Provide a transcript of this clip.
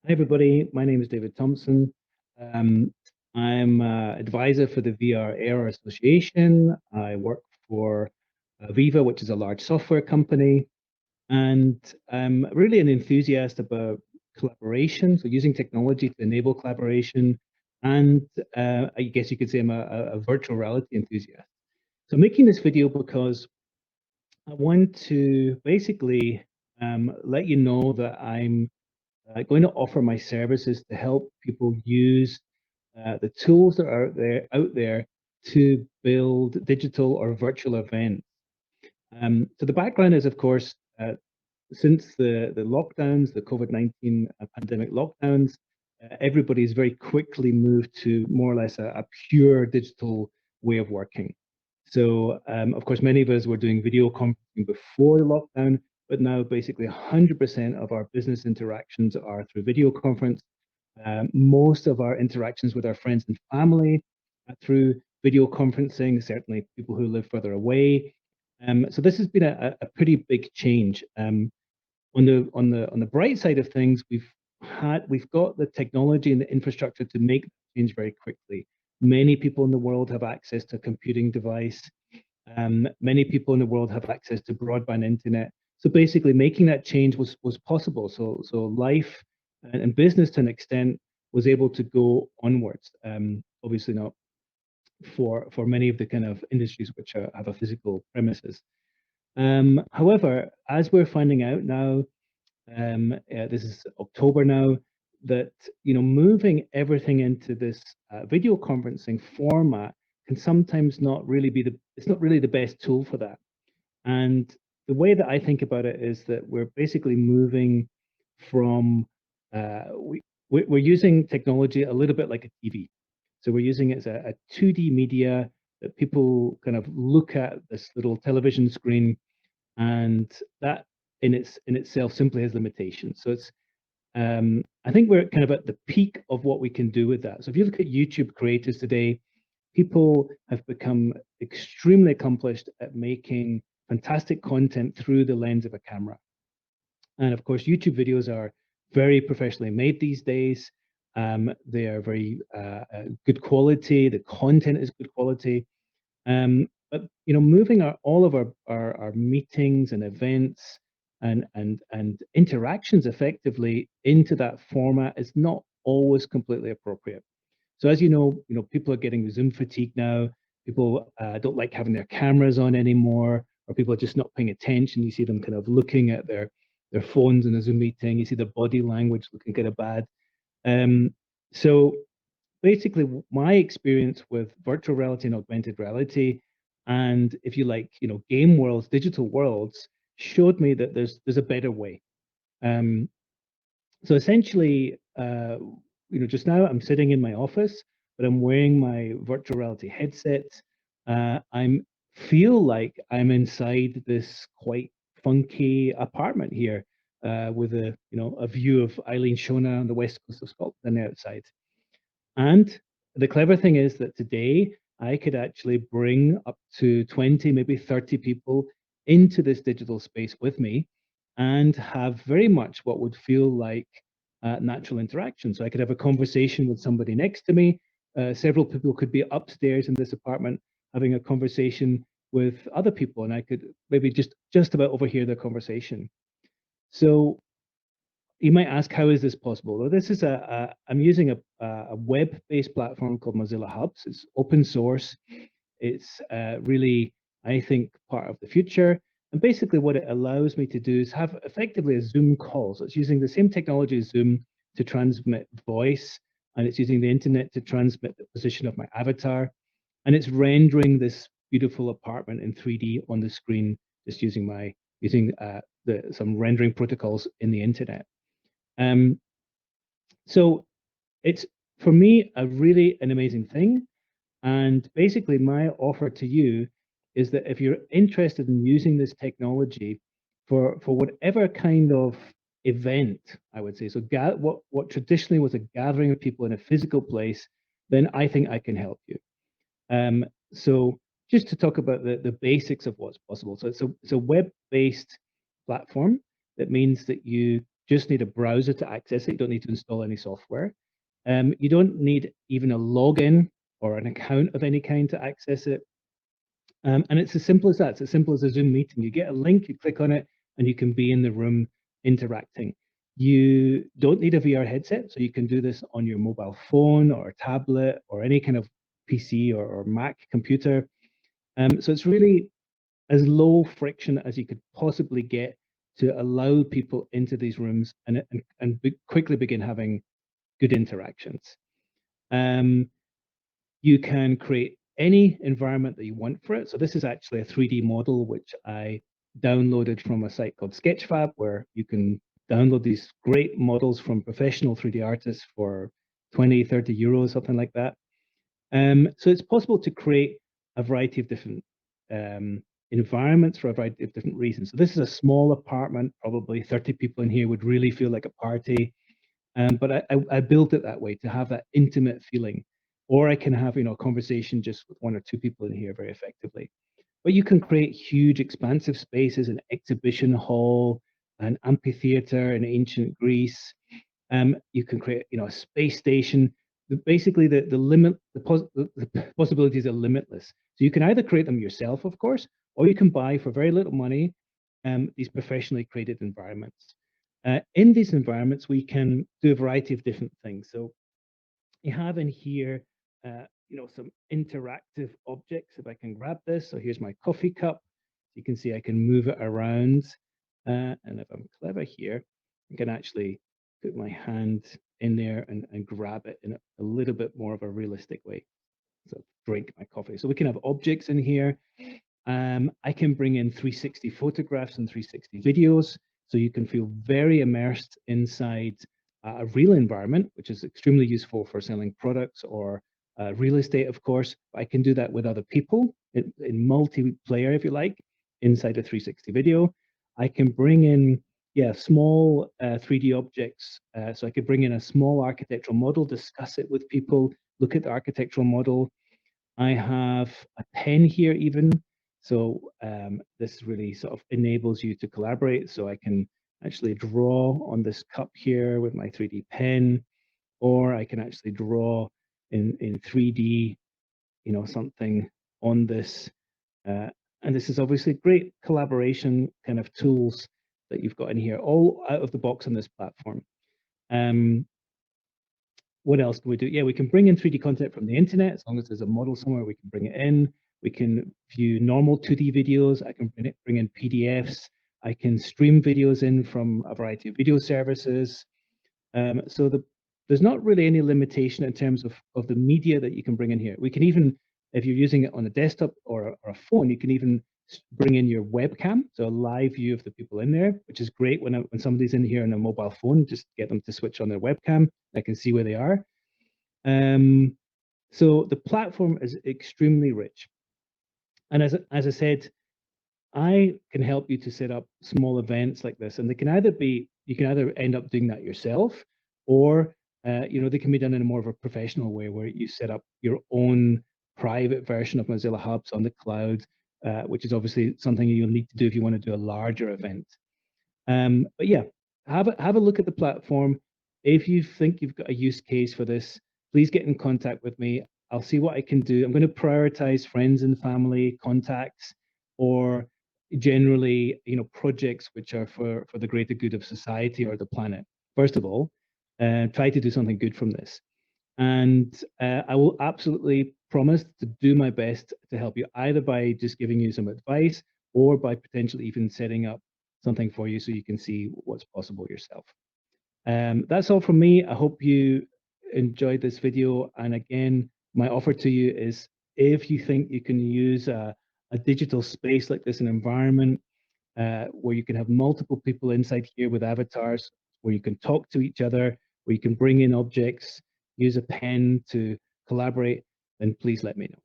Hi, everybody. My name is David Thompson. Um, I'm advisor for the VR AR Association. I work for Viva, which is a large software company, and I'm really an enthusiast about collaboration, so using technology to enable collaboration. And I guess you could say I'm a virtual reality enthusiast. So I'm making this video because I want to basically let you know that I'm going to offer my services to help people use the tools that are out there to build digital or virtual events. So the background is, of course, since the lockdowns, the COVID-19 pandemic lockdowns, everybody's very quickly moved to more or less a pure digital way of working. So, of course, many of us were doing video conferencing before the lockdown, but now basically 100% of our business interactions are through video conference. Most of our interactions with our friends and family are through video conferencing, certainly people who live further away. So this has been a pretty big change. On the bright side of things, we've got the technology and the infrastructure to make change very quickly. Many people in the world have access to a computing device. Many people in the world have access to broadband internet. So basically, making that change was possible. So life and business, to an extent, was able to go onwards. Obviously not for many of the kind of industries which have a physical premises. However, as we're finding out now, this is October now, that moving everything into this video conferencing format can sometimes not really be it's not really the best tool for that. And the way that I think about it is that we're basically moving from we're using technology a little bit like a TV. So we're using it as a 2D media that people kind of look at this little television screen, and that in itself simply has limitations. So it's I think we're kind of at the peak of what we can do with that. So if you look at YouTube creators today, people have become extremely accomplished at making fantastic content through the lens of a camera. And of course, YouTube videos are very professionally made these days. They are very good quality. The content is good quality. But moving all of our meetings and events and interactions effectively into that format is not always completely appropriate. So as people are getting Zoom fatigue now. People don't like having their cameras on anymore, or people are just not paying attention. You see them kind of looking at their phones in a Zoom meeting. You see the body language looking kind of bad. So basically, my experience with virtual reality and augmented reality, and if you like, game worlds, digital worlds, showed me that there's a better way. Um, so essentially, just now I'm sitting in my office, but I'm wearing my virtual reality headset. I'm feel like I'm inside this quite funky apartment here, with a view of Eileen Shona on the west coast of Scotland on the outside. And the clever thing is that today I could actually bring up to 20, maybe 30 people into this digital space with me and have very much what would feel like natural interaction. So I could have a conversation with somebody next to me. Several people could be upstairs in this apartment having a conversation with other people, and I could maybe just about overhear their conversation. So you might ask, how is this possible? Well, this is I'm using a web-based platform called Mozilla Hubs. It's open source. It's really, I think, part of the future. And basically what it allows me to do is have effectively a Zoom call. So it's using the same technology as Zoom to transmit voice, and it's using the internet to transmit the position of my avatar. And it's rendering this beautiful apartment in 3D on the screen, just using some rendering protocols in the internet. Um, so it's, for me, a really an amazing thing. And basically, my offer to you is that if you're interested in using this technology for whatever kind of event, I would say, so what traditionally was a gathering of people in a physical place, then I think I can help you. So just to talk about the basics of what's possible. So it's a web-based platform. That means that you just need a browser to access it. You don't need to install any software. You don't need even a login or an account of any kind to access it. And it's as simple as that. It's as simple as a Zoom meeting. You get a link, you click on it, and you can be in the room interacting. You don't need a VR headset, so you can do this on your mobile phone or a tablet or any kind of PC or Mac computer. So it's really as low friction as you could possibly get to allow people into these rooms and quickly begin having good interactions. You can create any environment that you want for it. So this is actually a 3D model, which I downloaded from a site called Sketchfab, where you can download these great models from professional 3D artists for 20, 30 euros, something like that. So it's possible to create a variety of different environments for a variety of different reasons. So this is a small apartment, probably 30 people in here would really feel like a party. But I built it that way to have that intimate feeling. Or I can have, a conversation just with one or two people in here very effectively. But you can create huge, expansive spaces, an exhibition hall, an amphitheater in ancient Greece. You can create, a space station. Basically, the possibilities are limitless. So you can either create them yourself, of course, or you can buy for very little money these professionally created environments. In these environments, we can do a variety of different things. So you have in here, some interactive objects. If I can grab this, so here's my coffee cup. You can see I can move it around. And if I'm clever here, I can actually put my hand in there and grab it in a little bit more of a realistic way. So drink my coffee. So we can have objects in here. I can bring in 360 photographs and 360 videos, so you can feel very immersed inside a real environment, which is extremely useful for selling products or real estate, of course. I can do that with other people in multiplayer, if you like, inside a 360 video. I can bring in, small 3D objects. So I could bring in a small architectural model, discuss it with people, look at the architectural model. I have a pen here even. So this really sort of enables you to collaborate. So I can actually draw on this cup here with my 3D pen, or I can actually draw in 3D, something on this. And this is obviously great collaboration kind of tools that you've got in here, all out of the box on this platform. What else can we do? Yeah, we can bring in 3D content from the internet. As long as there's a model somewhere, we can bring it in. We can view normal 2D videos. I can bring in PDFs. I can stream videos in from a variety of video services. So there's not really any limitation in terms of the media that you can bring in here. We can even, if you're using it on a desktop or a phone, you can even bring in your webcam, so a live view of the people in there, which is great when somebody's in here on a mobile phone, just get them to switch on their webcam. I can see where they are. So the platform is extremely rich. And as I said, I can help you to set up small events like this, and they can either be, you can either end up doing that yourself, or they can be done in a more of a professional way where you set up your own private version of Mozilla Hubs on the cloud, which is obviously something you'll need to do if you want to do a larger event. But yeah, have a look at the platform. If you think you've got a use case for this, please get in contact with me. I'll see what I can do. I'm going to prioritize friends and family contacts, or generally, projects which are for the greater good of society or the planet. First of all, try to do something good from this. And I will absolutely promise to do my best to help you, either by just giving you some advice or by potentially even setting up something for you so you can see what's possible yourself. That's all from me. I hope you enjoyed this video. And again, my offer to you is, if you think you can use a digital space like this, an environment where you can have multiple people inside here with avatars, where you can talk to each other, where you can bring in objects, use a pen to collaborate, then please let me know.